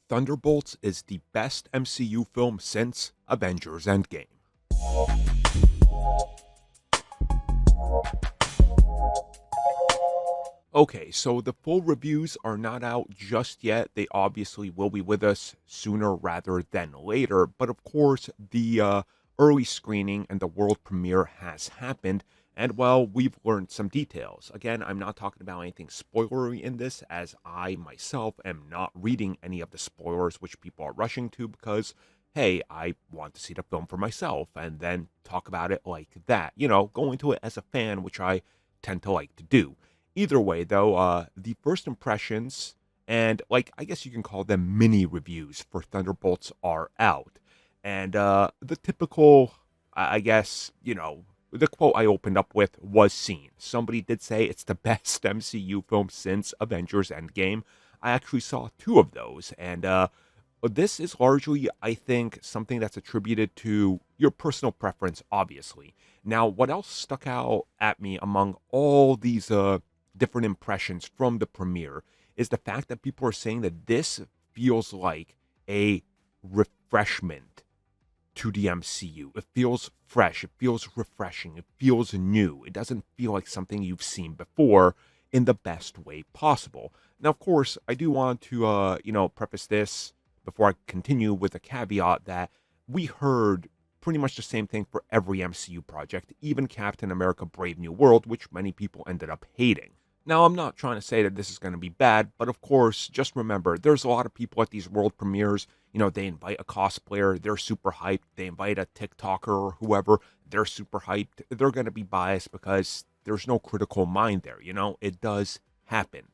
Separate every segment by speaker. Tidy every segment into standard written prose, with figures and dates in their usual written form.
Speaker 1: Thunderbolts is the best MCU film since Avengers Endgame. Okay, so the full reviews are not out just yet. They obviously will be with us sooner rather than later. But of course, the early screening and the world premiere has happened. And well, we've learned some details. Again, I'm not talking about anything spoilery in this, as I myself am not reading any of the spoilers which people are rushing to because, hey, I want to see the film for myself and then talk about it like that. You know, go into it as a fan, which I tend to like to do. Either way, though, the first impressions and, like, I guess you can call them mini reviews for Thunderbolts are out. And the typical, I guess, the quote I opened up with was seen. Somebody did say it's the best MCU film since Avengers Endgame. I actually saw two of those, and this is largely, I think, something that's attributed to your personal preference, obviously. Now, what else stuck out at me among all these different impressions from the premiere is the fact that people are saying that this feels like a refreshment to the MCU. It feels fresh, it feels refreshing, it feels new. It doesn't feel like something you've seen before in the best way possible. Now, of course, I do want to, preface this before I continue with a caveat that we heard pretty much the same thing for every MCU project, even Captain America Brave New World, which many people ended up hating. Now, I'm not trying to say that this is going to be bad, but of course, just remember, there's a lot of people at these world premieres, they invite a cosplayer, they're super hyped, they invite a TikToker or whoever, they're super hyped, they're going to be biased because there's no critical mind there, it does happen.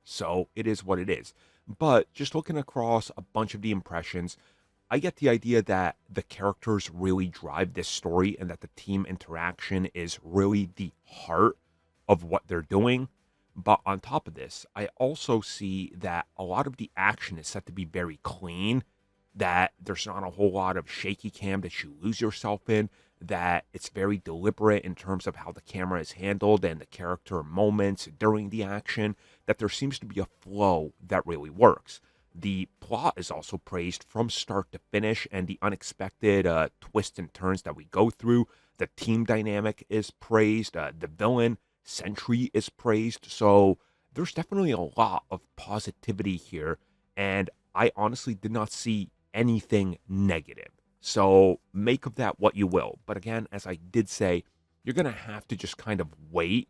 Speaker 1: So, it is what it is. But just looking across a bunch of the impressions, I get the idea that the characters really drive this story and that the team interaction is really the heart of what they're doing. But on top of this, I also see that a lot of the action is set to be very clean, that there's not a whole lot of shaky cam that you lose yourself in, that it's very deliberate in terms of how the camera is handled and the character moments during the action, that there seems to be a flow that really works. The plot is also praised from start to finish, and the unexpected twists and turns that we go through. The team dynamic is praised. The villain Sentry is praised, so there's definitely a lot of positivity here, and I honestly did not see anything negative. So make of that what you will. But again, as I did say, you're going to have to just kind of wait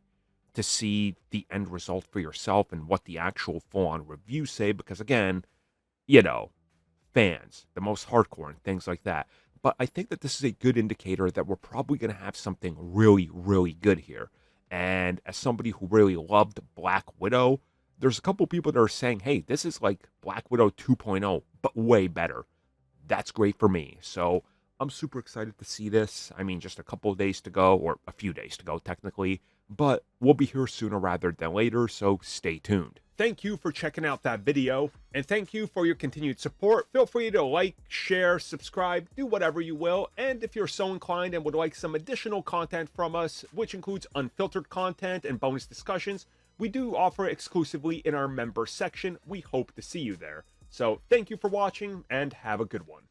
Speaker 1: to see the end result for yourself and what the actual full-on reviews say, because again, fans, the most hardcore and things like that. But I think that this is a good indicator that we're probably going to have something really, really good here. And as somebody who really loved Black Widow, there's a couple people that are saying, hey, this is like Black Widow 2.0, but way better. That's great for me. So I'm super excited to see this. I mean, just a couple of days to go, or a few days to go, technically. But we'll be here sooner rather than later, so stay tuned. Thank you for checking out that video, and thank you for your continued support. Feel free to like, share, subscribe, do whatever you will, and if you're so inclined and would like some additional content from us, which includes unfiltered content and bonus discussions, we do offer exclusively in our member section. We hope to see you there. So thank you for watching, and have a good one.